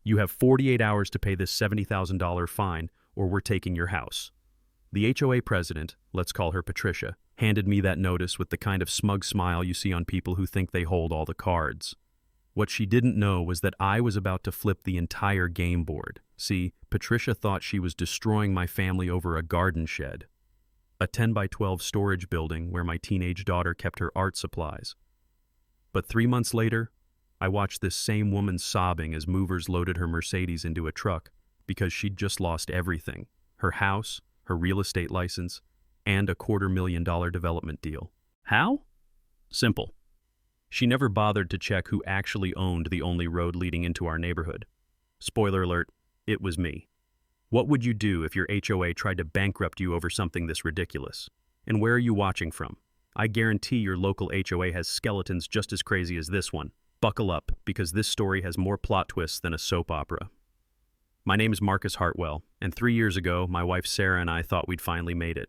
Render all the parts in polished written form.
You have 48 hours to pay this $70,000 fine, or we're taking your house. The HOA president, let's call her Patricia, handed me that notice with the kind of smug smile you see on people who think they hold all the cards. What she didn't know was that I was about to flip the entire game board. See, Patricia thought she was destroying my family over a garden shed, a 10 by 12 storage building where my teenage daughter kept her art supplies. But 3 months later, I watched this same woman sobbing as movers loaded her Mercedes into a truck because she'd just lost everything: her house, her real estate license, and a $250,000 development deal. How? Simple. She never bothered to check who actually owned the only road leading into our neighborhood. Spoiler alert, it was me. What would you do if your HOA tried to bankrupt you over something this ridiculous? And where are you watching from? I guarantee your local HOA has skeletons just as crazy as this one. Buckle up, because this story has more plot twists than a soap opera. My name is Marcus Hartwell, and 3 years ago, my wife Sarah and I thought we'd finally made it.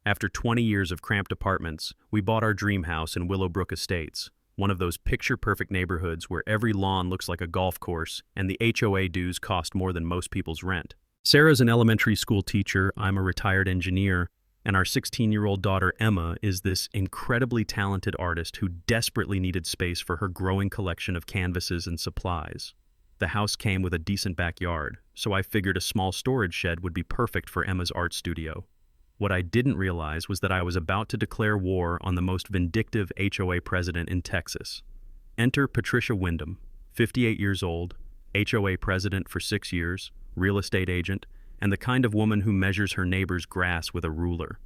After 20 years of cramped apartments, we bought our dream house in Willowbrook Estates, one of those picture-perfect neighborhoods where every lawn looks like a golf course and the HOA dues cost more than most people's rent. Sarah's an elementary school teacher, I'm a retired engineer, and our 16-year-old daughter Emma is this incredibly talented artist who desperately needed space for her growing collection of canvases and supplies. The house came with a decent backyard, so I figured a small storage shed would be perfect for Emma's art studio. What I didn't realize was that I was about to declare war on the most vindictive HOA president in Texas. Enter Patricia Wyndham, 58 years old, HOA president for 6 years, real estate agent, and the kind of woman who measures her neighbor's grass with a ruler.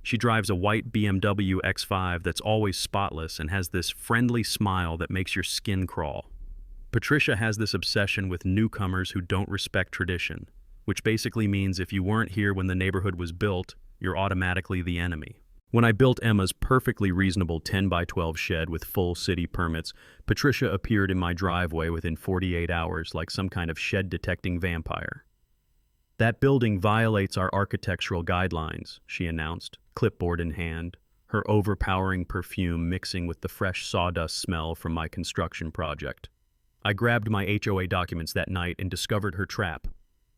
She drives a white BMW X5 that's always spotless and has this friendly smile that makes your skin crawl. Patricia has this obsession with newcomers who don't respect tradition, which basically means if you weren't here when the neighborhood was built, you're automatically the enemy. When I built Emma's perfectly reasonable 10 by 12 shed with full city permits, Patricia appeared in my driveway within 48 hours like some kind of shed-detecting vampire. "That building violates our architectural guidelines," she announced, clipboard in hand, her overpowering perfume mixing with the fresh sawdust smell from my construction project. I grabbed my HOA documents that night and discovered her trap.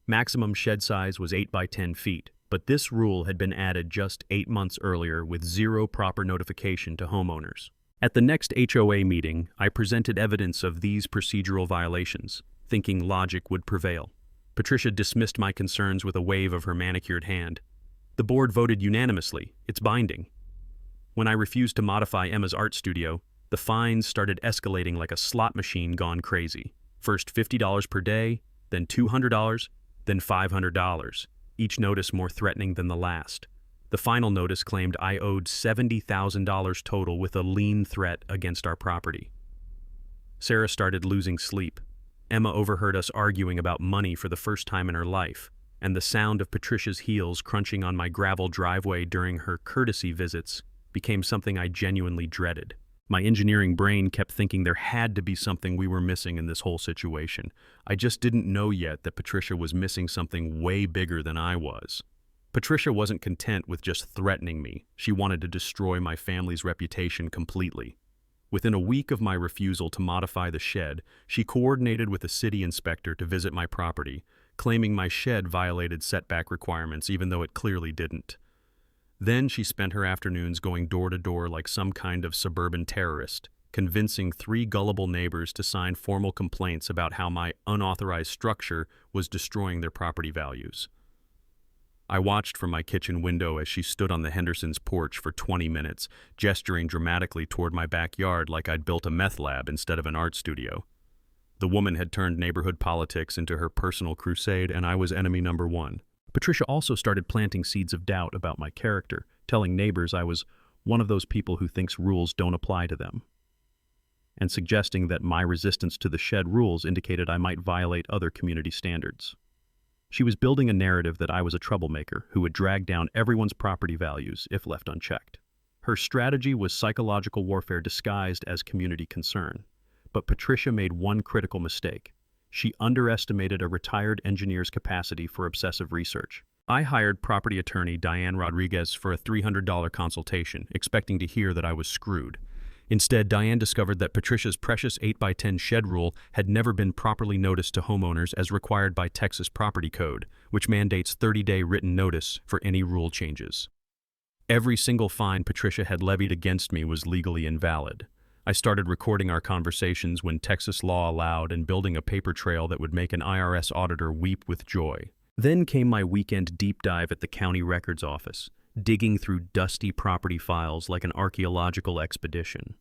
Maximum shed size was 8 by 10 feet, but this rule had been added just 8 months earlier with zero proper notification to homeowners. At the next HOA meeting, I presented evidence of these procedural violations, thinking logic would prevail. Patricia dismissed my concerns with a wave of her manicured hand. The board voted unanimously. It's binding. When I refused to modify Emma's art studio, the fines started escalating like a slot machine gone crazy. First $50 per day, then $200, then $500, each notice more threatening than the last. The final notice claimed I owed $70,000 total with a lien threat against our property. Sarah started losing sleep. Emma overheard us arguing about money for the first time in her life, and the sound of Patricia's heels crunching on my gravel driveway during her courtesy visits became something I genuinely dreaded. My engineering brain kept thinking there had to be something we were missing in this whole situation. I just didn't know yet that Patricia was missing something way bigger than I was. Patricia wasn't content with just threatening me. She wanted to destroy my family's reputation completely. Within a week of my refusal to modify the shed, she coordinated with a city inspector to visit my property, claiming my shed violated setback requirements even though it clearly didn't. Then she spent her afternoons going door to door like some kind of suburban terrorist, convincing 3 gullible neighbors to sign formal complaints about how my unauthorized structure was destroying their property values. I watched from my kitchen window as she stood on the Hendersons' porch for 20 minutes, gesturing dramatically toward my backyard like I'd built a meth lab instead of an art studio. The woman had turned neighborhood politics into her personal crusade, and I was enemy number one. Patricia also started planting seeds of doubt about my character, telling neighbors I was one of those people who thinks rules don't apply to them, and suggesting that my resistance to the shed rules indicated I might violate other community standards. She was building a narrative that I was a troublemaker who would drag down everyone's property values if left unchecked. Her strategy was psychological warfare disguised as community concern. But Patricia made one critical mistake. She underestimated a retired engineer's capacity for obsessive research. I hired property attorney Diane Rodriguez for a $300 consultation, expecting to hear that I was screwed. Instead, Diane discovered that Patricia's precious 8x10 shed rule had never been properly noticed to homeowners as required by Texas Property Code, which mandates 30-day written notice for any rule changes. Every single fine Patricia had levied against me was legally invalid. I started recording our conversations when Texas law allowed and building a paper trail that would make an IRS auditor weep with joy. Then came my weekend deep dive at the county records office, digging through dusty property files like an archaeological expedition.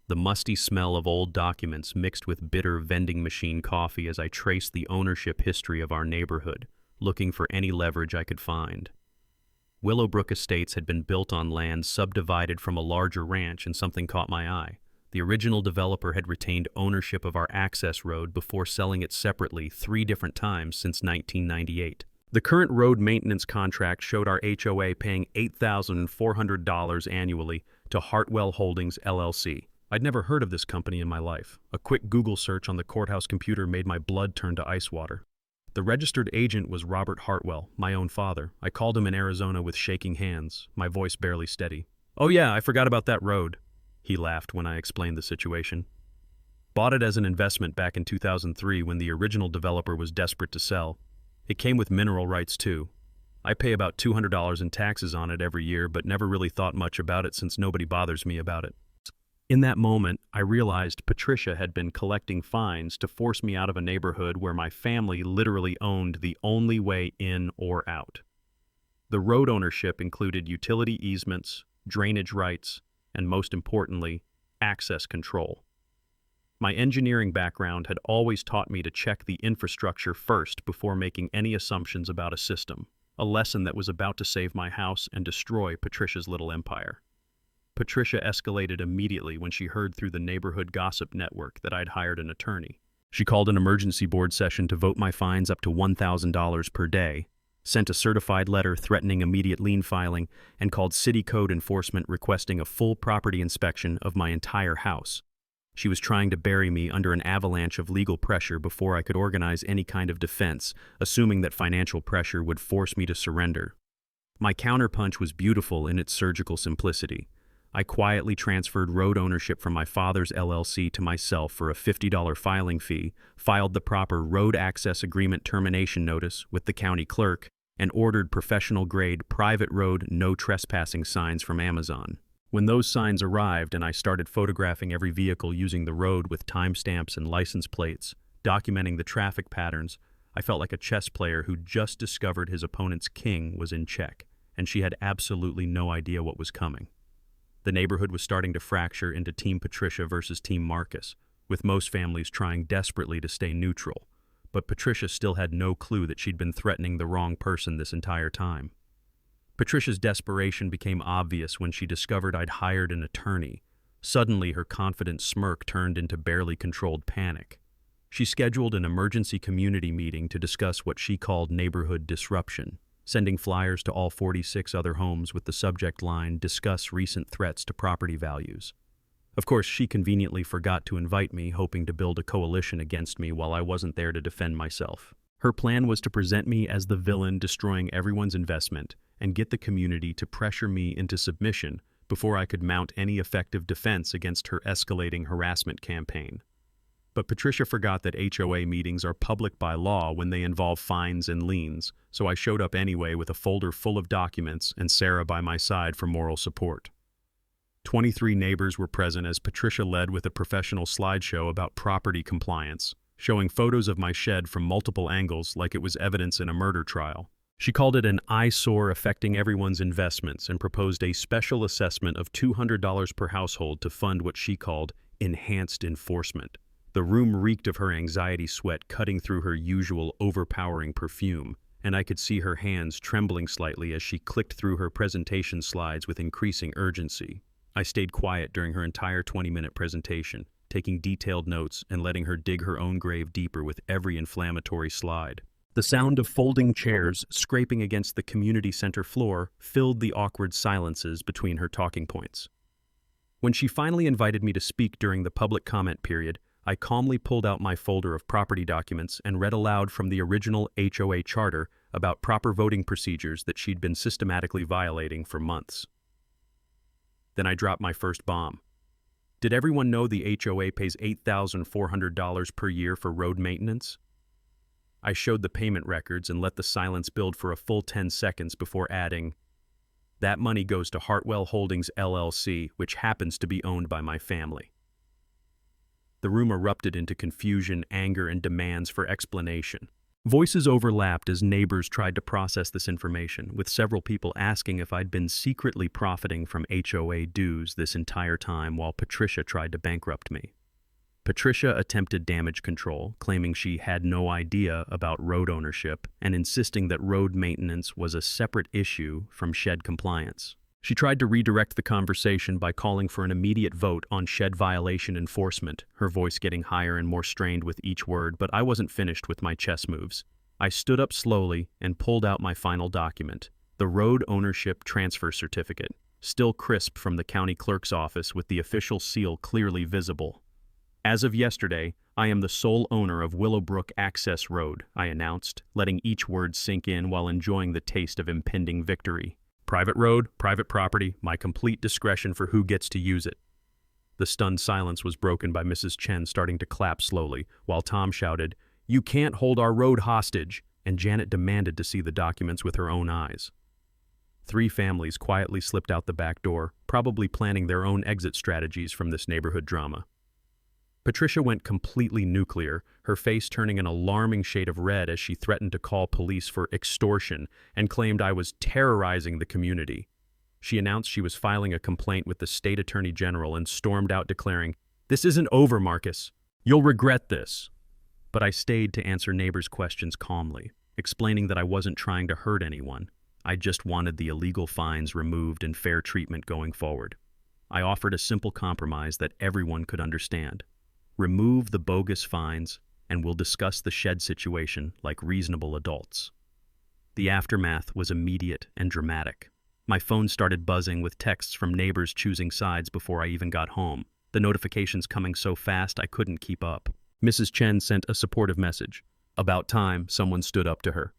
The musty smell of old documents mixed with bitter vending machine coffee as I traced the ownership history of our neighborhood, looking for any leverage I could find. Willowbrook Estates had been built on land subdivided from a larger ranch, and something caught my eye. The original developer had retained ownership of our access road before selling it separately 3 different times since 1998. The current road maintenance contract showed our HOA paying $8,400 annually to Hartwell Holdings, LLC. I'd never heard of this company in my life. A quick Google search on the courthouse computer made my blood turn to ice water. The registered agent was Robert Hartwell, my own father. I called him in Arizona with shaking hands, my voice barely steady. "Oh yeah, I forgot about that road," he laughed when I explained the situation. "Bought it as an investment back in 2003 when the original developer was desperate to sell. It came with mineral rights too. I pay about $200 in taxes on it every year, but never really thought much about it since nobody bothers me about it." In that moment, I realized Patricia had been collecting fines to force me out of a neighborhood where my family literally owned the only way in or out. The road ownership included utility easements, drainage rights, and most importantly, access control. My engineering background had always taught me to check the infrastructure first before making any assumptions about a system, a lesson that was about to save my house and destroy Patricia's little empire. Patricia escalated immediately when she heard through the neighborhood gossip network that I'd hired an attorney. She called an emergency board session to vote my fines up to $1,000 per day, sent a certified letter threatening immediate lien filing, and called city code enforcement requesting a full property inspection of my entire house. She was trying to bury me under an avalanche of legal pressure before I could organize any kind of defense, assuming that financial pressure would force me to surrender. My counterpunch was beautiful in its surgical simplicity. I quietly transferred road ownership from my father's LLC to myself for a $50 filing fee, filed the proper road access agreement termination notice with the county clerk, and ordered professional-grade private road no trespassing signs from Amazon. When those signs arrived and I started photographing every vehicle using the road with timestamps and license plates, documenting the traffic patterns, I felt like a chess player who just discovered his opponent's king was in check, and she had absolutely no idea what was coming. The neighborhood was starting to fracture into Team Patricia versus Team Marcus, with most families trying desperately to stay neutral. But Patricia still had no clue that she'd been threatening the wrong person this entire time. Patricia's desperation became obvious when she discovered I'd hired an attorney. Suddenly, her confident smirk turned into barely controlled panic. She scheduled an emergency community meeting to discuss what she called neighborhood disruption, sending flyers to all 46 other homes with the subject line, "Discuss recent threats to property values." Of course, she conveniently forgot to invite me, hoping to build a coalition against me while I wasn't there to defend myself. Her plan was to present me as the villain destroying everyone's investment and get the community to pressure me into submission before I could mount any effective defense against her escalating harassment campaign. But Patricia forgot that HOA meetings are public by law when they involve fines and liens, so I showed up anyway with a folder full of documents and Sarah by my side for moral support. 23 neighbors were present as Patricia led with a professional slideshow about property compliance, showing photos of my shed from multiple angles like it was evidence in a murder trial. She called it an eyesore affecting everyone's investments and proposed a special assessment of $200 per household to fund what she called enhanced enforcement. The room reeked of her anxiety sweat cutting through her usual overpowering perfume, and I could see her hands trembling slightly as she clicked through her presentation slides with increasing urgency. I stayed quiet during her entire 20-minute presentation, taking detailed notes and letting her dig her own grave deeper with every inflammatory slide. The sound of folding chairs scraping against the community center floor filled the awkward silences between her talking points. When she finally invited me to speak during the public comment period, I calmly pulled out my folder of property documents and read aloud from the original HOA charter about proper voting procedures that she'd been systematically violating for months. Then I dropped my first bomb. Did everyone know the HOA pays $8,400 per year for road maintenance? I showed the payment records and let the silence build for a full 10 seconds before adding, "That money goes to Hartwell Holdings LLC, which happens to be owned by my family." The room erupted into confusion, anger, and demands for explanation. Voices overlapped as neighbors tried to process this information, with several people asking if I'd been secretly profiting from HOA dues this entire time while Patricia tried to bankrupt me. Patricia attempted damage control, claiming she had no idea about road ownership and insisting that road maintenance was a separate issue from shed compliance. She tried to redirect the conversation by calling for an immediate vote on shed violation enforcement, her voice getting higher and more strained with each word, but I wasn't finished with my chess moves. I stood up slowly and pulled out my final document, the road ownership transfer certificate, still crisp from the county clerk's office with the official seal clearly visible. "As of yesterday, I am the sole owner of Willowbrook Access Road," I announced, letting each word sink in while enjoying the taste of impending victory. "Private road, private property, my complete discretion for who gets to use it." The stunned silence was broken by Mrs. Chen starting to clap slowly, while Tom shouted, "You can't hold our road hostage," and Janet demanded to see the documents with her own eyes. 3 families quietly slipped out the back door, probably planning their own exit strategies from this neighborhood drama. Patricia went completely nuclear, her face turning an alarming shade of red as she threatened to call police for extortion and claimed I was terrorizing the community. She announced she was filing a complaint with the state attorney general and stormed out declaring, "This isn't over, Marcus. You'll regret this." But I stayed to answer neighbors' questions calmly, explaining that I wasn't trying to hurt anyone. I just wanted the illegal fines removed and fair treatment going forward. I offered a simple compromise that everyone could understand. Remove the bogus fines, and we'll discuss the shed situation like reasonable adults. The aftermath was immediate and dramatic. My phone started buzzing with texts from neighbors choosing sides before I even got home, the notifications coming so fast I couldn't keep up. Mrs. Chen sent a supportive message. About time someone stood up to her.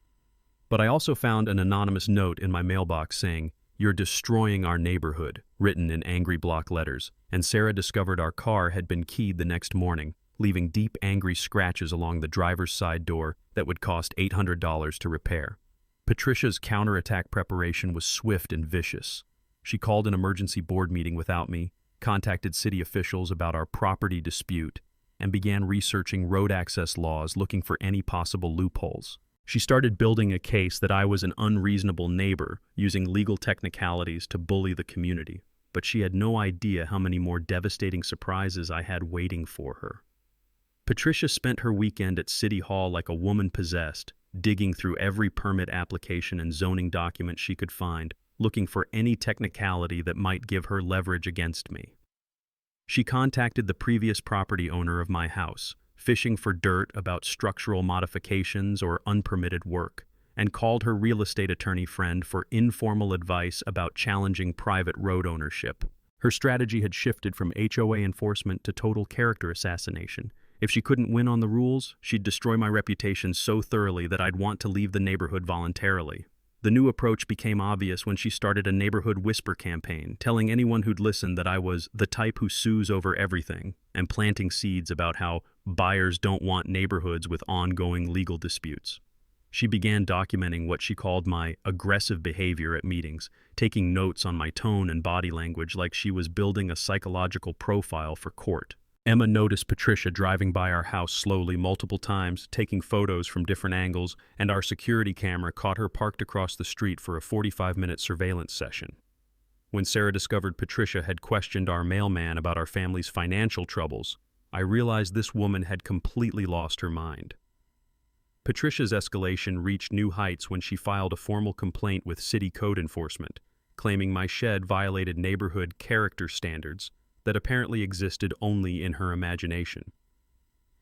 But I also found an anonymous note in my mailbox saying, "You're destroying our neighborhood," written in angry block letters, and Sarah discovered our car had been keyed the next morning, leaving deep angry scratches along the driver's side door that would cost $800 to repair. Patricia's counterattack preparation was swift and vicious. She called an emergency board meeting without me, contacted city officials about our property dispute, and began researching road access laws looking for any possible loopholes. She started building a case that I was an unreasonable neighbor, using legal technicalities to bully the community, but she had no idea how many more devastating surprises I had waiting for her. Patricia spent her weekend at City Hall like a woman possessed, digging through every permit application and zoning document she could find, looking for any technicality that might give her leverage against me. She contacted the previous property owner of my house, fishing for dirt about structural modifications or unpermitted work, and called her real estate attorney friend for informal advice about challenging private road ownership. Her strategy had shifted from HOA enforcement to total character assassination. If she couldn't win on the rules, she'd destroy my reputation so thoroughly that I'd want to leave the neighborhood voluntarily. The new approach became obvious when she started a neighborhood whisper campaign, telling anyone who'd listen that I was the type who sues over everything, and planting seeds about how buyers don't want neighborhoods with ongoing legal disputes. She began documenting what she called my aggressive behavior at meetings, taking notes on my tone and body language like she was building a psychological profile for court. Emma noticed Patricia driving by our house slowly multiple times, taking photos from different angles, and our security camera caught her parked across the street for a 45-minute surveillance session. When Sarah discovered Patricia had questioned our mailman about our family's financial troubles, I realized this woman had completely lost her mind. Patricia's escalation reached new heights when she filed a formal complaint with city code enforcement, claiming my shed violated neighborhood character standards that apparently existed only in her imagination.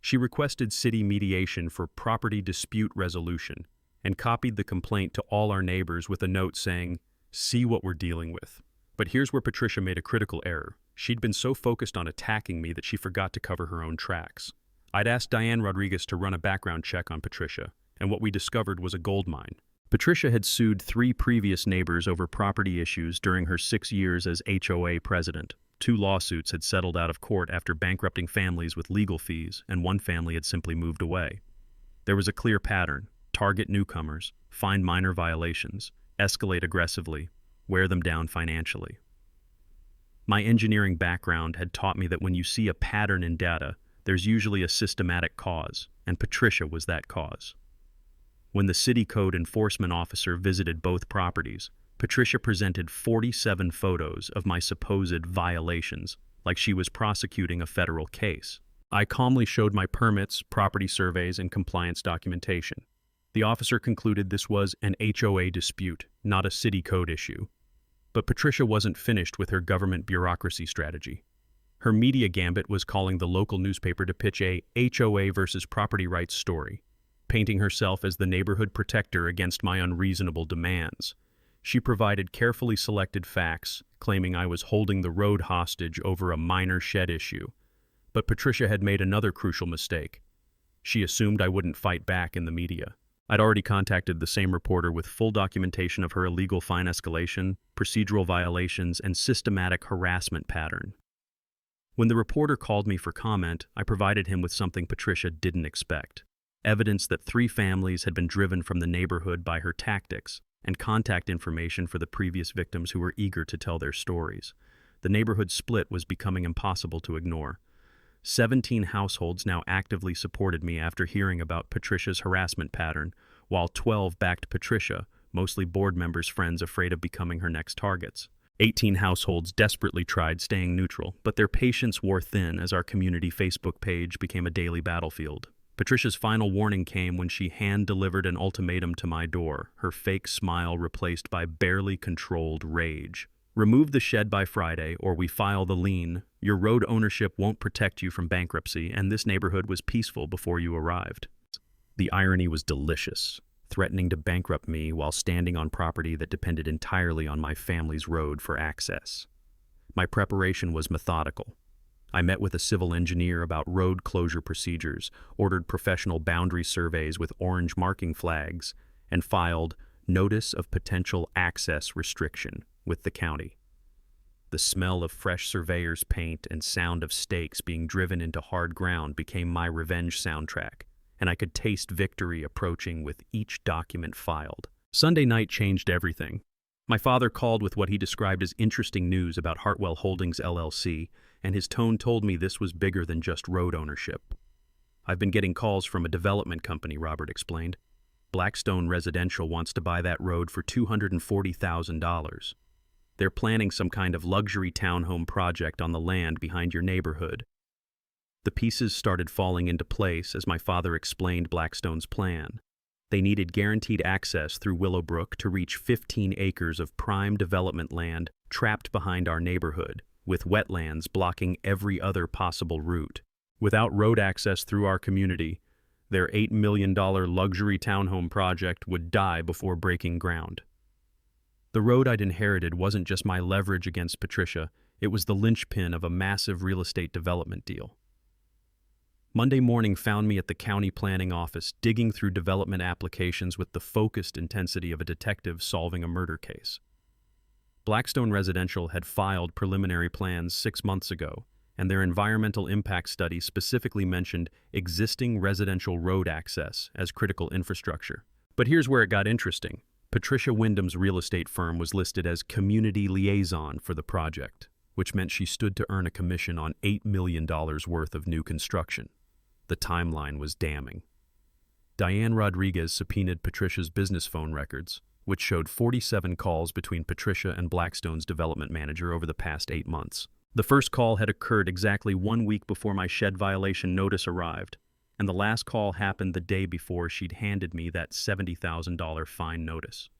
She requested city mediation for property dispute resolution and copied the complaint to all our neighbors with a note saying, "See what we're dealing with." But here's where Patricia made a critical error. She'd been so focused on attacking me that she forgot to cover her own tracks. I'd asked Diane Rodriguez to run a background check on Patricia, and what we discovered was a goldmine. Patricia had sued 3 previous neighbors over property issues during her 6 years as HOA president. 2 lawsuits had settled out of court after bankrupting families with legal fees, and one family had simply moved away. There was a clear pattern: target newcomers, find minor violations, escalate aggressively, wear them down financially. My engineering background had taught me that when you see a pattern in data, there's usually a systematic cause, and Patricia was that cause. When the city code enforcement officer visited both properties, Patricia presented 47 photos of my supposed violations, like she was prosecuting a federal case. I calmly showed my permits, property surveys, and compliance documentation. The officer concluded this was an HOA dispute, not a city code issue. But Patricia wasn't finished with her government bureaucracy strategy. Her media gambit was calling the local newspaper to pitch a HOA versus property rights story, painting herself as the neighborhood protector against my unreasonable demands. She provided carefully selected facts, claiming I was holding the road hostage over a minor shed issue. But Patricia had made another crucial mistake. She assumed I wouldn't fight back in the media. I'd already contacted the same reporter with full documentation of her illegal fine escalation, procedural violations, and systematic harassment pattern. When the reporter called me for comment, I provided him with something Patricia didn't expect: evidence that 3 families had been driven from the neighborhood by her tactics, and contact information for the previous victims who were eager to tell their stories. The neighborhood split was becoming impossible to ignore. 17 households now actively supported me after hearing about Patricia's harassment pattern, while 12 backed Patricia, mostly board members' friends afraid of becoming her next targets. 18 households desperately tried staying neutral, but their patience wore thin as our community Facebook page became a daily battlefield. Patricia's final warning came when she hand-delivered an ultimatum to my door, her fake smile replaced by barely controlled rage. "Remove the shed by Friday, or we file the lien. Your road ownership won't protect you from bankruptcy, and this neighborhood was peaceful before you arrived." The irony was delicious, threatening to bankrupt me while standing on property that depended entirely on my family's road for access. My preparation was methodical. I met with a civil engineer about road closure procedures, ordered professional boundary surveys with orange marking flags, and filed Notice of Potential Access Restriction with the county. The smell of fresh surveyor's paint and sound of stakes being driven into hard ground became my revenge soundtrack, and I could taste victory approaching with each document filed. Sunday night changed everything. My father called with what he described as interesting news about Hartwell Holdings LLC, and his tone told me this was bigger than just road ownership. "I've been getting calls from a development company," Robert explained. "Blackstone Residential wants to buy that road for $240,000. They're planning some kind of luxury townhome project on the land behind your neighborhood." The pieces started falling into place as my father explained Blackstone's plan. They needed guaranteed access through Willowbrook to reach 15 acres of prime development land trapped behind our neighborhood, with wetlands blocking every other possible route. Without road access through our community, their $8 million luxury townhome project would die before breaking ground. The road I'd inherited wasn't just my leverage against Patricia, it was the linchpin of a massive real estate development deal. Monday morning found me at the county planning office digging through development applications with the focused intensity of a detective solving a murder case. Blackstone Residential had filed preliminary plans 6 months ago, and their environmental impact study specifically mentioned existing residential road access as critical infrastructure. But here's where it got interesting. Patricia Wyndham's real estate firm was listed as community liaison for the project, which meant she stood to earn a commission on $8 million worth of new construction. The timeline was damning. Diane Rodriguez subpoenaed Patricia's business phone records, which showed 47 calls between Patricia and Blackstone's development manager over the past 8 months. The first call had occurred exactly 1 week before my shed violation notice arrived, and the last call happened the day before she'd handed me that $70,000 fine notice.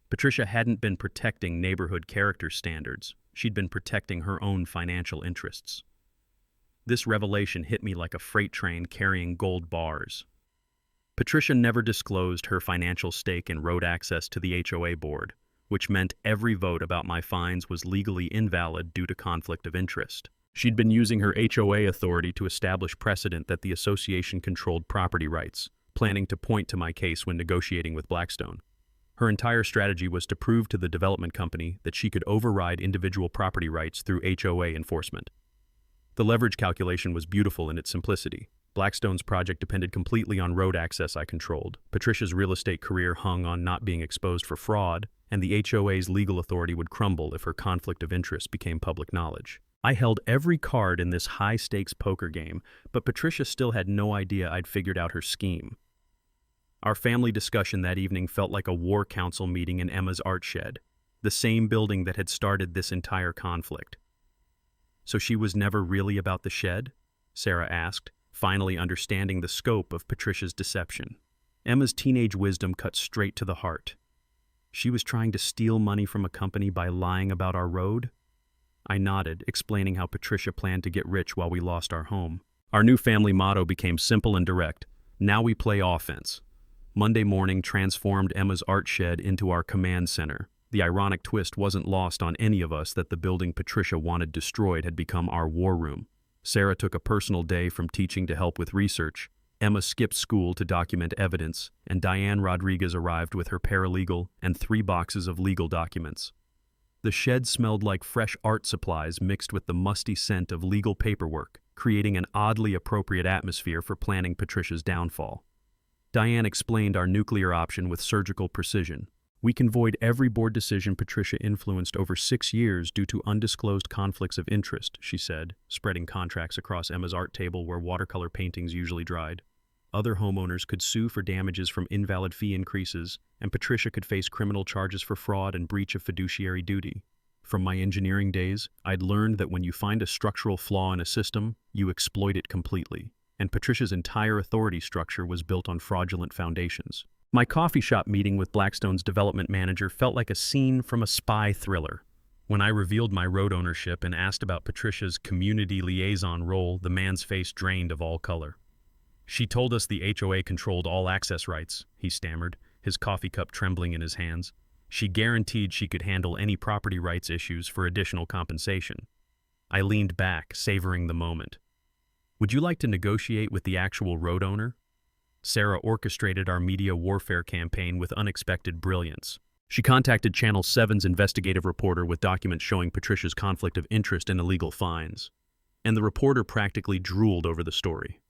Patricia hadn't been protecting neighborhood character standards. She'd been protecting her own financial interests. This revelation hit me like a freight train carrying gold bars. Patricia never disclosed her financial stake in road access to the HOA board, which meant every vote about my fines was legally invalid due to conflict of interest. She'd been using her HOA authority to establish precedent that the association controlled property rights, planning to point to my case when negotiating with Blackstone. Her entire strategy was to prove to the development company that she could override individual property rights through HOA enforcement. The leverage calculation was beautiful in its simplicity. Blackstone's project depended completely on road access I controlled. Patricia's real estate career hung on not being exposed for fraud, and the HOA's legal authority would crumble if her conflict of interest became public knowledge. I held every card in this high-stakes poker game, but Patricia still had no idea I'd figured out her scheme. Our family discussion that evening felt like a war council meeting in Emma's art shed, the same building that had started this entire conflict. "So she was never really about the shed?" Sarah asked, finally understanding the scope of Patricia's deception. Emma's teenage wisdom cut straight to the heart. She was trying to steal money from a company by lying about our road? I nodded, explaining how Patricia planned to get rich while we lost our home. Our new family motto became simple and direct. Now we play offense. Monday morning transformed Emma's art shed into our command center. The ironic twist wasn't lost on any of us that the building Patricia wanted destroyed had become our war room. Sarah took a personal day from teaching to help with research. Emma skipped school to document evidence, and Diane Rodriguez arrived with her paralegal and 3 boxes of legal documents. The shed smelled like fresh art supplies mixed with the musty scent of legal paperwork, creating an oddly appropriate atmosphere for planning Patricia's downfall. Diane explained our nuclear option with surgical precision. "We can void every board decision Patricia influenced over 6 years due to undisclosed conflicts of interest," she said, spreading contracts across Emma's art table where watercolor paintings usually dried. Other homeowners could sue for damages from invalid fee increases, and Patricia could face criminal charges for fraud and breach of fiduciary duty. From my engineering days, I'd learned that when you find a structural flaw in a system, you exploit it completely, and Patricia's entire authority structure was built on fraudulent foundations. My coffee shop meeting with Blackstone's development manager felt like a scene from a spy thriller. When I revealed my road ownership and asked about Patricia's community liaison role, the man's face drained of all color. "She told us the HOA controlled all access rights," he stammered, his coffee cup trembling in his hands. "She guaranteed she could handle any property rights issues for additional compensation." I leaned back, savoring the moment. "Would you like to negotiate with the actual road owner?" Sarah orchestrated our media warfare campaign with unexpected brilliance. She contacted Channel 7's investigative reporter with documents showing Patricia's conflict of interest and illegal fines. And the reporter practically drooled over the story.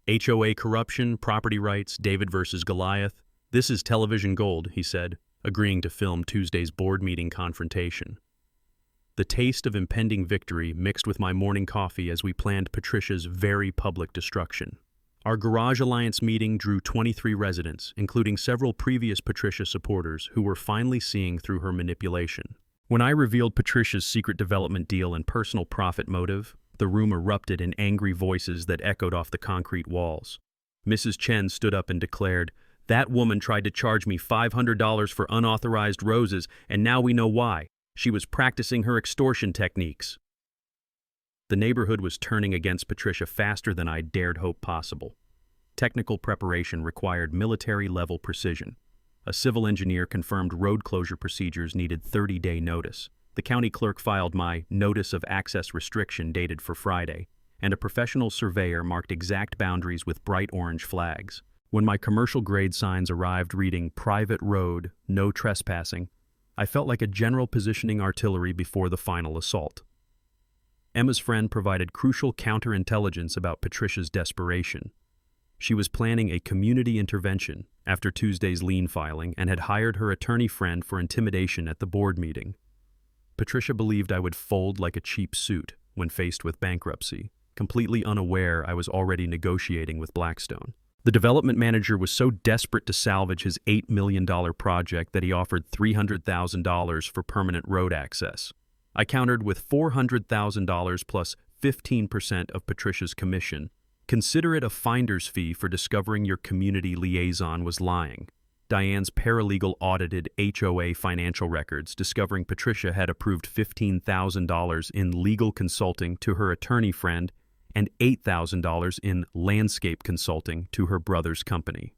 "HOA corruption, property rights, David versus Goliath. This is television gold," he said, agreeing to film Tuesday's board meeting confrontation. The taste of impending victory mixed with my morning coffee as we planned Patricia's very public destruction. Our Garage Alliance meeting drew 23 residents, including several previous Patricia supporters who were finally seeing through her manipulation. When I revealed Patricia's secret development deal and personal profit motive, the room erupted in angry voices that echoed off the concrete walls. Mrs. Chen stood up and declared, "That woman tried to charge me $500 for unauthorized roses, and now we know why. She was practicing her extortion techniques." The neighborhood was turning against Patricia faster than I dared hope possible. Technical preparation required military-level precision. A civil engineer confirmed road closure procedures needed 30-day notice. The county clerk filed my notice of access restriction dated for Friday, and a professional surveyor marked exact boundaries with bright orange flags. When my commercial-grade signs arrived reading "Private Road, No Trespassing," I felt like a general positioning artillery before the final assault. Emma's friend provided crucial counterintelligence about Patricia's desperation. She was planning a community intervention after Tuesday's lien filing and had hired her attorney friend for intimidation at the board meeting. Patricia believed I would fold like a cheap suit when faced with bankruptcy, completely unaware I was already negotiating with Blackstone. The development manager was so desperate to salvage his $8 million project that he offered $300,000 for permanent road access. I countered with $400,000 plus 15% of Patricia's commission. "Consider it a finder's fee for discovering your community liaison was lying." Diane's paralegal audited HOA financial records, discovering Patricia had approved $15,000 in legal consulting to her attorney friend and $8,000 in landscape consulting to her brother's company.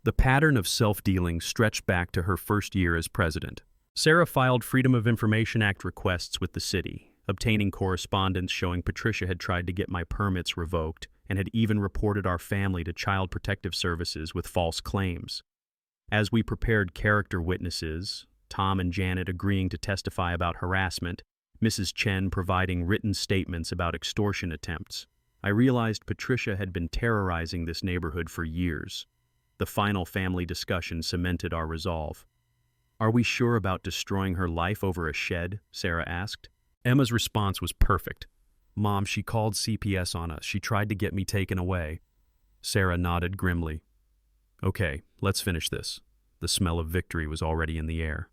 The pattern of self-dealing stretched back to her first year as president. Sarah filed Freedom of Information Act requests with the city, obtaining correspondence showing Patricia had tried to get my permits revoked and had even reported our family to Child Protective Services with false claims. As we prepared character witnesses, Tom and Janet agreeing to testify about harassment, Mrs. Chen providing written statements about extortion attempts, I realized Patricia had been terrorizing this neighborhood for years. The final family discussion cemented our resolve. "Are we sure about destroying her life over a shed?" Sarah asked. Emma's response was perfect. "Mom, she called CPS on us. She tried to get me taken away." Sarah nodded grimly. "Okay, let's finish this." The smell of victory was already in the air.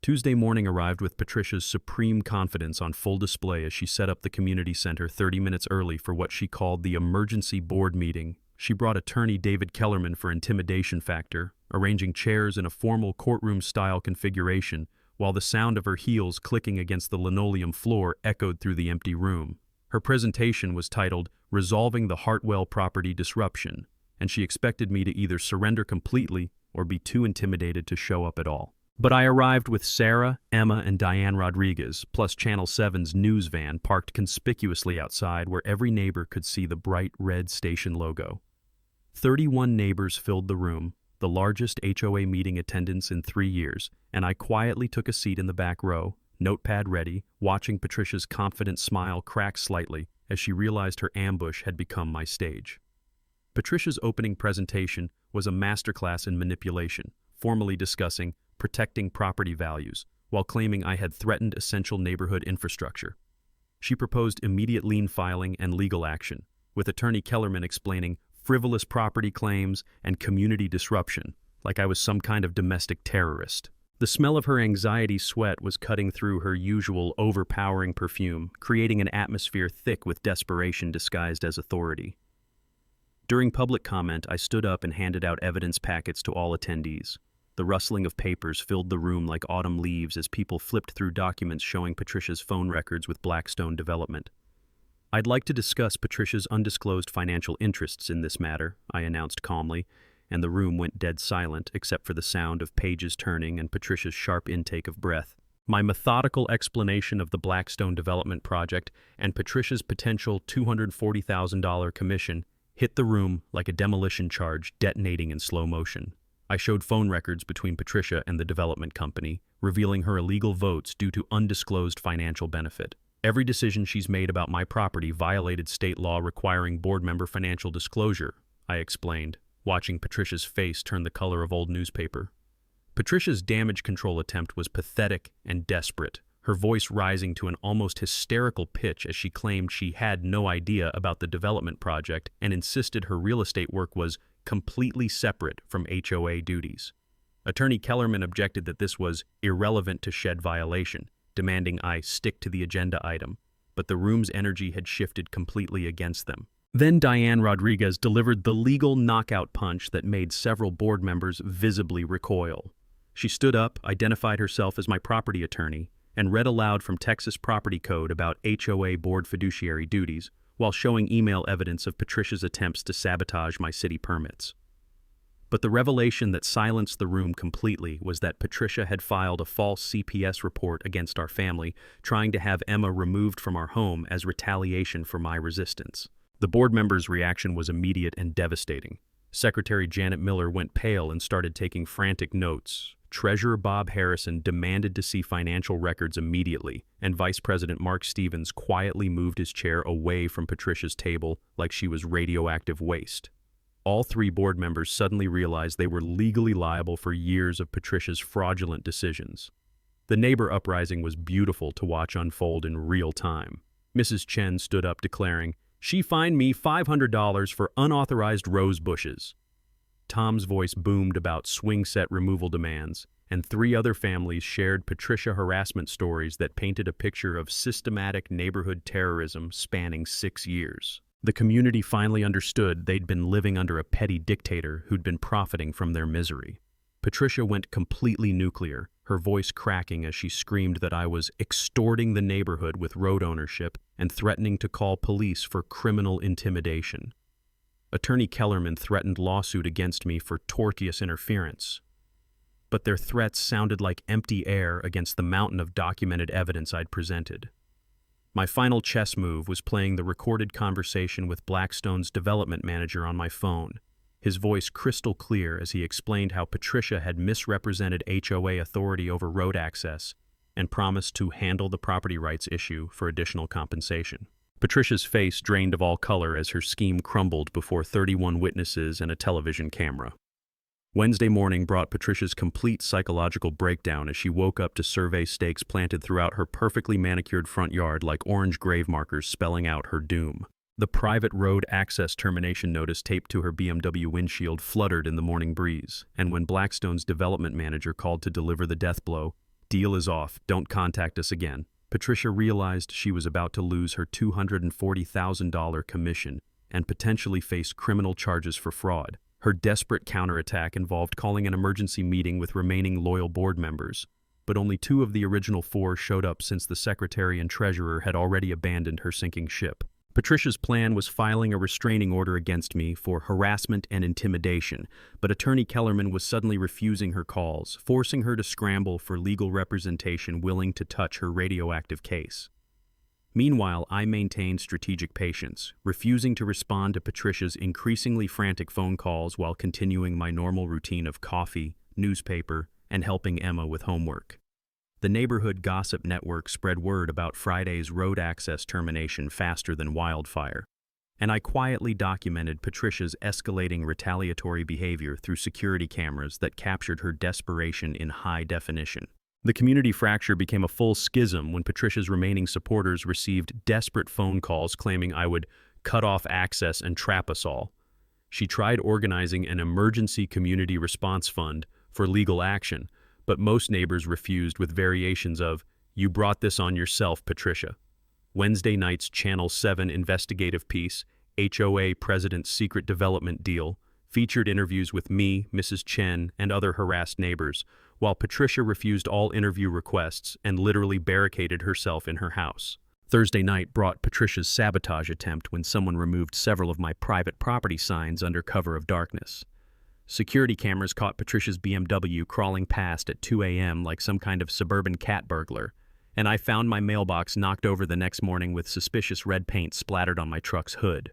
Tuesday morning arrived with Patricia's supreme confidence on full display as she set up the community center 30 minutes early for what she called the emergency board meeting. She brought attorney David Kellerman for intimidation factor, arranging chairs in a formal courtroom-style configuration, while the sound of her heels clicking against the linoleum floor echoed through the empty room. Her presentation was titled "Resolving the Hartwell Property Disruption," and she expected me to either surrender completely or be too intimidated to show up at all. But I arrived with Sarah, Emma, and Diane Rodriguez, plus Channel 7's news van parked conspicuously outside where every neighbor could see the bright red station logo. 31 neighbors filled the room, the largest HOA meeting attendance in 3 years, and I quietly took a seat in the back row, notepad ready, watching Patricia's confident smile crack slightly as she realized her ambush had become my stage. Patricia's opening presentation was a masterclass in manipulation, formally discussing protecting property values, while claiming I had threatened essential neighborhood infrastructure. She proposed immediate lien filing and legal action, with attorney Kellerman explaining frivolous property claims and community disruption, like I was some kind of domestic terrorist. The smell of her anxiety sweat was cutting through her usual overpowering perfume, creating an atmosphere thick with desperation disguised as authority. During public comment, I stood up and handed out evidence packets to all attendees. The rustling of papers filled the room like autumn leaves as people flipped through documents showing Patricia's phone records with Blackstone Development. "I'd like to discuss Patricia's undisclosed financial interests in this matter," I announced calmly, and the room went dead silent except for the sound of pages turning and Patricia's sharp intake of breath. My methodical explanation of the Blackstone Development project and Patricia's potential $240,000 commission hit the room like a demolition charge detonating in slow motion. I showed phone records between Patricia and the development company, revealing her illegal votes due to undisclosed financial benefit. Every decision she's made about my property violated state law requiring board member financial disclosure, I explained, watching Patricia's face turn the color of old newspaper. Patricia's damage control attempt was pathetic and desperate, her voice rising to an almost hysterical pitch as she claimed she had no idea about the development project and insisted her real estate work was completely separate from HOA duties. Attorney Kellerman objected that this was irrelevant to shed violation, demanding I stick to the agenda item, but the room's energy had shifted completely against them. Then Diane Rodriguez delivered the legal knockout punch that made several board members visibly recoil. She stood up, identified herself as my property attorney, and read aloud from Texas Property Code about HOA board fiduciary duties, while showing email evidence of Patricia's attempts to sabotage my city permits. But the revelation that silenced the room completely was that Patricia had filed a false CPS report against our family, trying to have Emma removed from our home as retaliation for my resistance. The board members' reaction was immediate and devastating. Secretary Janet Miller went pale and started taking frantic notes. Treasurer Bob Harrison demanded to see financial records immediately, and Vice President Mark Stevens quietly moved his chair away from Patricia's table like she was radioactive waste. All 3 board members suddenly realized they were legally liable for years of Patricia's fraudulent decisions. The neighbor uprising was beautiful to watch unfold in real time. Mrs. Chen stood up declaring, "She fined me $500 for unauthorized rose bushes." Tom's voice boomed about swing set removal demands, and 3 other families shared Patricia harassment stories that painted a picture of systematic neighborhood terrorism spanning 6 years. The community finally understood they'd been living under a petty dictator who'd been profiting from their misery. Patricia went completely nuclear, her voice cracking as she screamed that I was extorting the neighborhood with road ownership and threatening to call police for criminal intimidation. Attorney Kellerman threatened lawsuit against me for tortious interference. But their threats sounded like empty air against the mountain of documented evidence I'd presented. My final chess move was playing the recorded conversation with Blackstone's development manager on my phone. his voice crystal clear as he explained how Patricia had misrepresented HOA authority over road access and promised to handle the property rights issue for additional compensation. Patricia's face drained of all color as her scheme crumbled before 31 witnesses and a television camera. Wednesday morning brought Patricia's complete psychological breakdown as she woke up to survey stakes planted throughout her perfectly manicured front yard like orange grave markers spelling out her doom. The private road access termination notice taped to her BMW windshield fluttered in the morning breeze, and when Blackstone's development manager called to deliver the death blow, "Deal is off, don't contact us again," Patricia realized she was about to lose her $240,000 commission and potentially face criminal charges for fraud. Her desperate counterattack involved calling an emergency meeting with remaining loyal board members, but only 2 of the original 4 showed up since the secretary and treasurer had already abandoned her sinking ship. Patricia's plan was filing a restraining order against me for harassment and intimidation, but Attorney Kellerman was suddenly refusing her calls, forcing her to scramble for legal representation willing to touch her radioactive case. Meanwhile, I maintained strategic patience, refusing to respond to Patricia's increasingly frantic phone calls while continuing my normal routine of coffee, newspaper, and helping Emma with homework. The neighborhood gossip network spread word about Friday's road access termination faster than wildfire, and I quietly documented Patricia's escalating retaliatory behavior through security cameras that captured her desperation in high definition. The community fracture became a full schism when Patricia's remaining supporters received desperate phone calls claiming I would cut off access and trap us all. She tried organizing an emergency community response fund for legal action, but most neighbors refused with variations of, "You brought this on yourself, Patricia." Wednesday night's Channel 7 investigative piece, HOA President's Secret Development Deal, featured interviews with me, Mrs. Chen, and other harassed neighbors, while Patricia refused all interview requests and literally barricaded herself in her house. Thursday night brought Patricia's sabotage attempt when someone removed several of my private property signs under cover of darkness. Security cameras caught Patricia's BMW crawling past at 2 a.m. like some kind of suburban cat burglar, and I found my mailbox knocked over the next morning with suspicious red paint splattered on my truck's hood.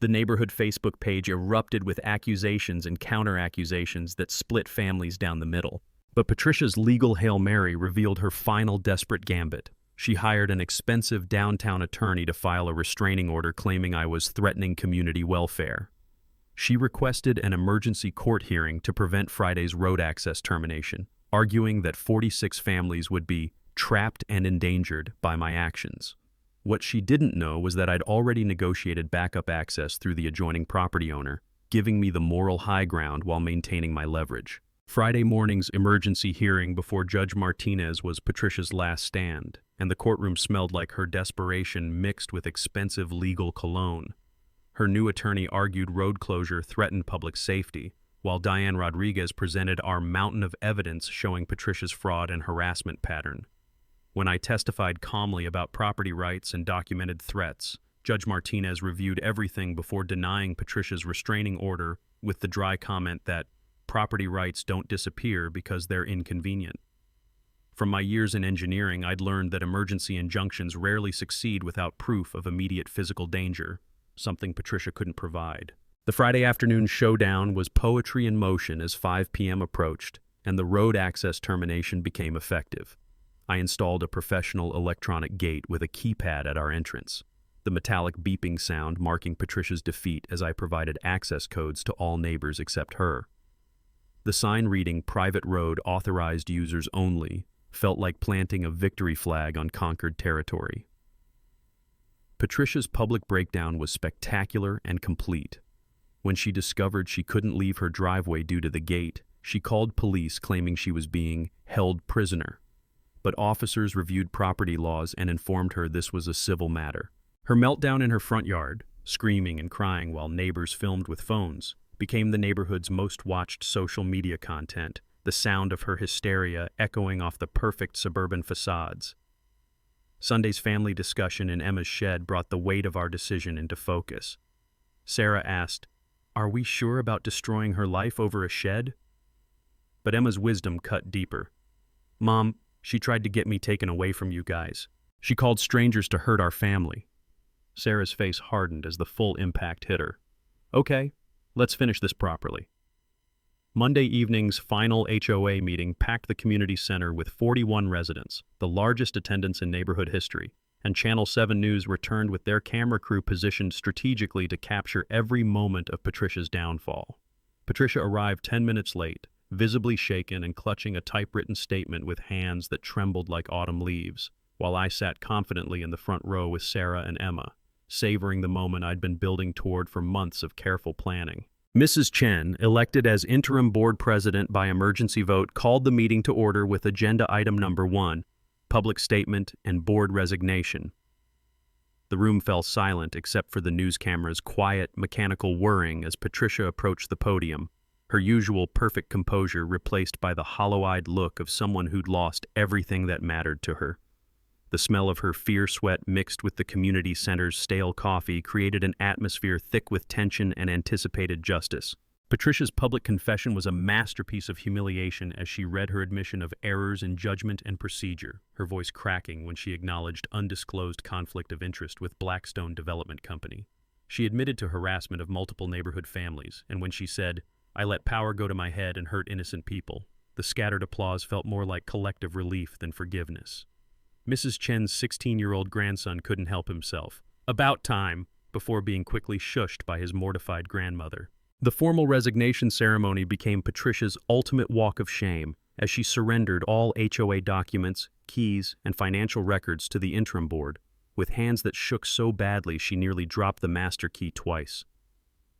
The neighborhood Facebook page erupted with accusations and counter-accusations that split families down the middle. But Patricia's legal Hail Mary revealed her final desperate gambit. She hired an expensive downtown attorney to file a restraining order claiming I was threatening community welfare. She requested an emergency court hearing to prevent Friday's road access termination, arguing that 46 families would be trapped and endangered by my actions. What she didn't know was that I'd already negotiated backup access through the adjoining property owner, giving me the moral high ground while maintaining my leverage. Friday morning's emergency hearing before Judge Martinez was Patricia's last stand, and the courtroom smelled like her desperation mixed with expensive legal cologne. Her new attorney argued road closure threatened public safety, while Diane Rodriguez presented our mountain of evidence showing Patricia's fraud and harassment pattern. When I testified calmly about property rights and documented threats, Judge Martinez reviewed everything before denying Patricia's restraining order with the dry comment that property rights don't disappear because they're inconvenient. From my years in engineering, I'd learned that emergency injunctions rarely succeed without proof of immediate physical danger, something Patricia couldn't provide. The Friday afternoon showdown was poetry in motion as 5 p.m. approached, and the road access termination became effective. I installed a professional electronic gate with a keypad at our entrance, the metallic beeping sound marking Patricia's defeat as I provided access codes to all neighbors except her. The sign reading "Private Road Authorized Users Only" felt like planting a victory flag on conquered territory. Patricia's public breakdown was spectacular and complete. When she discovered she couldn't leave her driveway due to the gate, she called police claiming she was being held prisoner. But officers reviewed property laws and informed her this was a civil matter. Her meltdown in her front yard, screaming and crying while neighbors filmed with phones, became the neighborhood's most watched social media content, the sound of her hysteria echoing off the perfect suburban facades. Sunday's family discussion in Emma's shed brought the weight of our decision into focus. Sarah asked, "Are we sure about destroying her life over a shed?" But Emma's wisdom cut deeper. "Mom, she tried to get me taken away from you guys. She called strangers to hurt our family." Sarah's face hardened as the full impact hit her. "Okay, Let's finish this properly. Monday evening's final HOA meeting packed the community center with 41 residents, the largest attendance in neighborhood history, and Channel 7 News returned with their camera crew positioned strategically to capture every moment of Patricia's downfall. Patricia arrived 10 minutes late, visibly shaken and clutching a typewritten statement with hands that trembled like autumn leaves, while I sat confidently in the front row with Sarah and Emma, savoring the moment I'd been building toward for months of careful planning. Mrs. Chen, elected as interim board president by emergency vote, called the meeting to order with agenda item number 1, public statement and board resignation. The room fell silent except for the news camera's quiet, mechanical whirring as Patricia approached the podium, her usual perfect composure replaced by the hollow-eyed look of someone who'd lost everything that mattered to her. The smell of her fear sweat mixed with the community center's stale coffee created an atmosphere thick with tension and anticipated justice. Patricia's public confession was a masterpiece of humiliation as she read her admission of errors in judgment and procedure, her voice cracking when she acknowledged undisclosed conflict of interest with Blackstone Development Company. She admitted to harassment of multiple neighborhood families, and when she said, "I let power go to my head and hurt innocent people," the scattered applause felt more like collective relief than forgiveness. Mrs. Chen's 16-year-old grandson couldn't help himself. "About time," before being quickly shushed by his mortified grandmother. The formal resignation ceremony became Patricia's ultimate walk of shame as she surrendered all HOA documents, keys, and financial records to the interim board, with hands that shook so badly she nearly dropped the master key twice.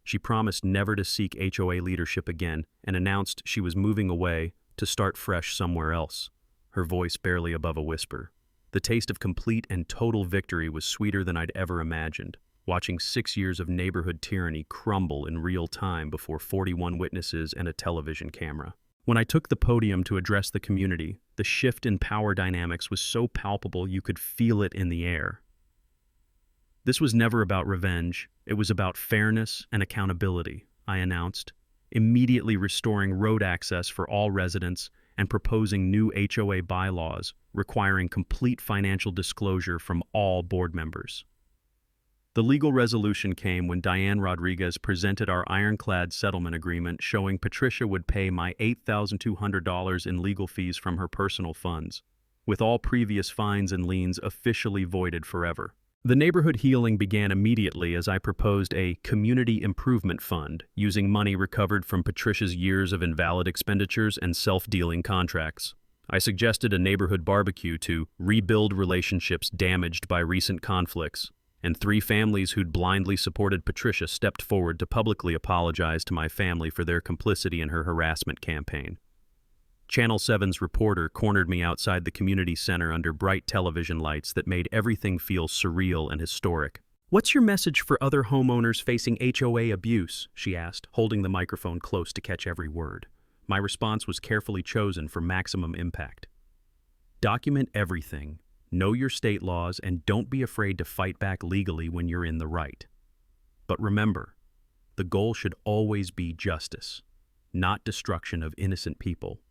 She promised never to seek HOA leadership again and announced she was moving away to start fresh somewhere else, her voice barely above a whisper. The taste of complete and total victory was sweeter than I'd ever imagined, watching 6 years of neighborhood tyranny crumble in real time before 41 witnesses and a television camera. When I took the podium to address the community, the shift in power dynamics was so palpable you could feel it in the air. This was never about revenge, it was about fairness and accountability, I announced, immediately restoring road access for all residents and proposing new HOA bylaws requiring complete financial disclosure from all board members. The legal resolution came when Diane Rodriguez presented our ironclad settlement agreement showing Patricia would pay my $8,200 in legal fees from her personal funds, with all previous fines and liens officially voided forever. The neighborhood healing began immediately as I proposed a community improvement fund using money recovered from Patricia's years of invalid expenditures and self-dealing contracts. I suggested a neighborhood barbecue to rebuild relationships damaged by recent conflicts, and 3 families who'd blindly supported Patricia stepped forward to publicly apologize to my family for their complicity in her harassment campaign. Channel 7's reporter cornered me outside the community center under bright television lights that made everything feel surreal and historic. "What's your message for other homeowners facing HOA abuse?" she asked, holding the microphone close to catch every word. My response was carefully chosen for maximum impact. Document everything, know your state laws, and don't be afraid to fight back legally when you're in the right. But remember, the goal should always be justice, not destruction of innocent people.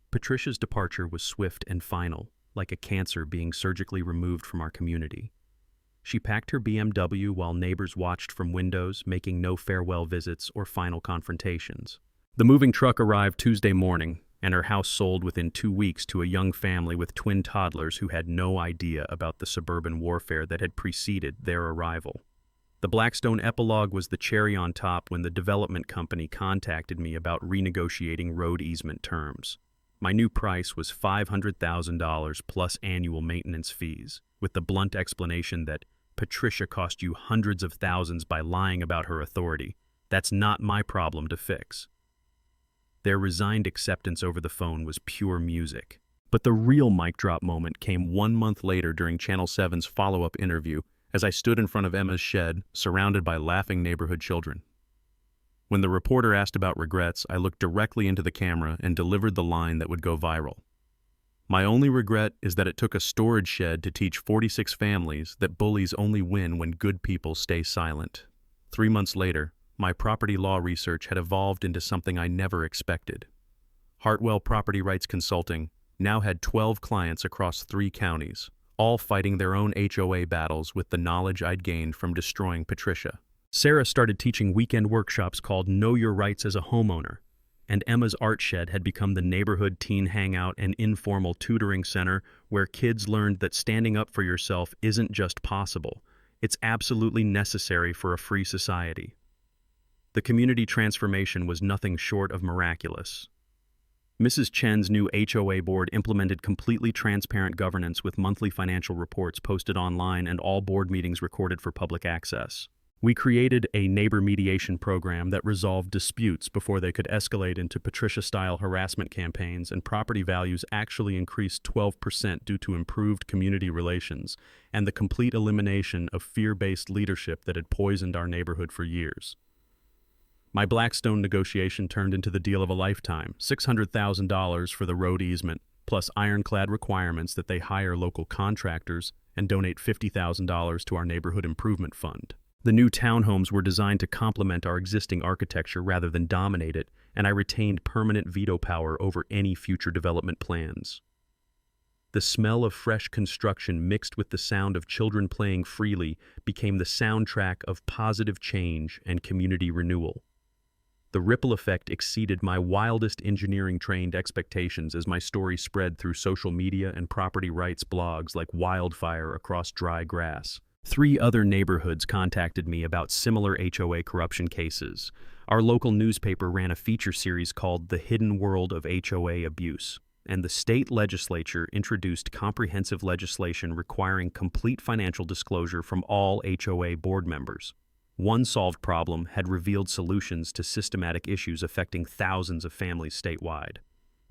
Patricia's departure was swift and final, like a cancer being surgically removed from our community. She packed her BMW while neighbors watched from windows, making no farewell visits or final confrontations. The moving truck arrived Tuesday morning, and her house sold within 2 weeks to a young family with twin toddlers who had no idea about the suburban warfare that had preceded their arrival. The Blackstone epilogue was the cherry on top when the development company contacted me about renegotiating road easement terms. My new price was $500,000 plus annual maintenance fees, with the blunt explanation that Patricia cost you hundreds of thousands by lying about her authority. That's not my problem to fix. Their resigned acceptance over the phone was pure music. But the real mic drop moment came 1 month later during Channel 7's follow-up interview as I stood in front of Emma's shed, surrounded by laughing neighborhood children. When the reporter asked about regrets, I looked directly into the camera and delivered the line that would go viral. "My only regret is that it took a storage shed to teach 46 families that bullies only win when good people stay silent." 3 months later, my property law research had evolved into something I never expected. Hartwell Property Rights Consulting now had 12 clients across 3 counties, all fighting their own HOA battles with the knowledge I'd gained from destroying Patricia. Sarah started teaching weekend workshops called Know Your Rights as a Homeowner, and Emma's art shed had become the neighborhood teen hangout and informal tutoring center where kids learned that standing up for yourself isn't just possible, it's absolutely necessary for a free society. The community transformation was nothing short of miraculous. Mrs. Chen's new HOA board implemented completely transparent governance with monthly financial reports posted online and all board meetings recorded for public access. We created a neighbor mediation program that resolved disputes before they could escalate into Patricia-style harassment campaigns, and property values actually increased 12% due to improved community relations and the complete elimination of fear-based leadership that had poisoned our neighborhood for years. My Blackstone negotiation turned into the deal of a lifetime, $600,000 for the road easement, plus ironclad requirements that they hire local contractors and donate $50,000 to our neighborhood improvement fund. The new townhomes were designed to complement our existing architecture rather than dominate it, and I retained permanent veto power over any future development plans. The smell of fresh construction mixed with the sound of children playing freely became the soundtrack of positive change and community renewal. The ripple effect exceeded my wildest engineering-trained expectations as my story spread through social media and property rights blogs like wildfire across dry grass. 3 other neighborhoods contacted me about similar HOA corruption cases. Our local newspaper ran a feature series called The Hidden World of HOA Abuse, and the state legislature introduced comprehensive legislation requiring complete financial disclosure from all HOA board members. One solved problem had revealed solutions to systematic issues affecting thousands of families statewide.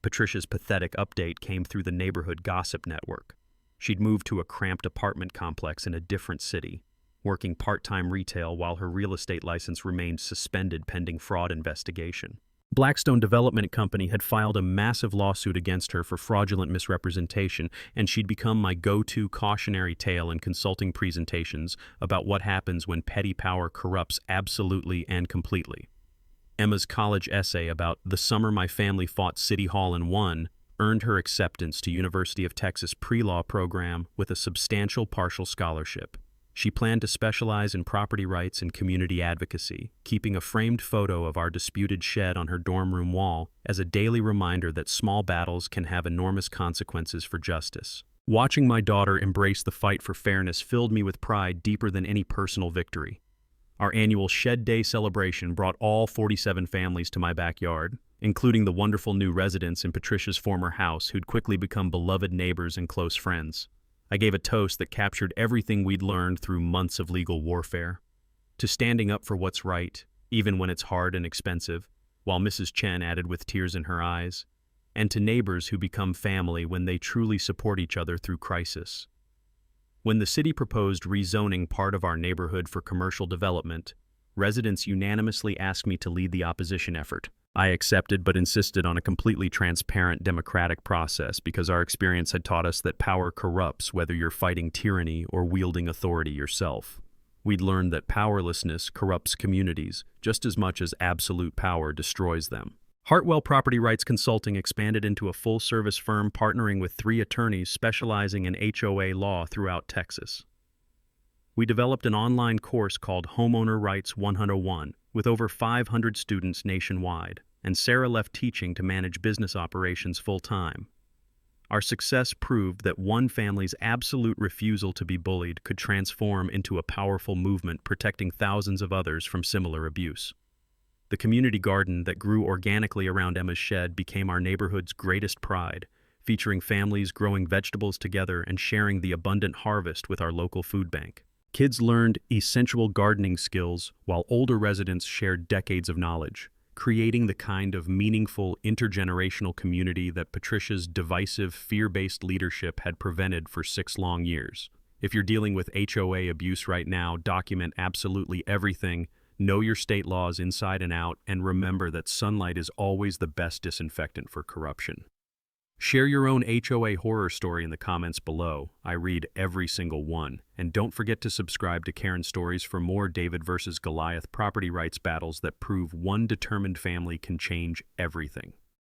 Patricia's pathetic update came through the neighborhood gossip network. She'd moved to a cramped apartment complex in a different city, working part-time retail while her real estate license remained suspended pending fraud investigation. Blackstone Development Company had filed a massive lawsuit against her for fraudulent misrepresentation, and she'd become my go-to cautionary tale in consulting presentations about what happens when petty power corrupts absolutely and completely. Emma's college essay about "The Summer My Family Fought City Hall and Won" earned her acceptance to University of Texas pre-law program with a substantial partial scholarship. She planned to specialize in property rights and community advocacy, keeping a framed photo of our disputed shed on her dorm room wall as a daily reminder that small battles can have enormous consequences for justice. Watching my daughter embrace the fight for fairness filled me with pride deeper than any personal victory. Our annual Shed Day celebration brought all 47 families to my backyard, including the wonderful new residents in Patricia's former house who'd quickly become beloved neighbors and close friends. I gave a toast that captured everything we'd learned through months of legal warfare. To standing up for what's right, even when it's hard and expensive, while Mrs. Chen added with tears in her eyes, and to neighbors who become family when they truly support each other through crisis. When the city proposed rezoning part of our neighborhood for commercial development, residents unanimously asked me to lead the opposition effort. I accepted but insisted on a completely transparent democratic process because our experience had taught us that power corrupts whether you're fighting tyranny or wielding authority yourself. We'd learned that powerlessness corrupts communities just as much as absolute power destroys them. Hartwell Property Rights Consulting expanded into a full-service firm partnering with 3 attorneys specializing in HOA law throughout Texas. We developed an online course called Homeowner Rights 101 with over 500 students nationwide, and Sarah left teaching to manage business operations full-time. Our success proved that one family's absolute refusal to be bullied could transform into a powerful movement protecting thousands of others from similar abuse. The community garden that grew organically around Emma's shed became our neighborhood's greatest pride, featuring families growing vegetables together and sharing the abundant harvest with our local food bank. Kids learned essential gardening skills while older residents shared decades of knowledge, creating the kind of meaningful intergenerational community that Patricia's divisive, fear-based leadership had prevented for 6 long years. If you're dealing with HOA abuse right now, document absolutely everything, know your state laws inside and out, and remember that sunlight is always the best disinfectant for corruption. Share your own HOA horror story in the comments below. I read every single one. And don't forget to subscribe to Karen Stories for more David versus Goliath property rights battles that prove one determined family can change everything.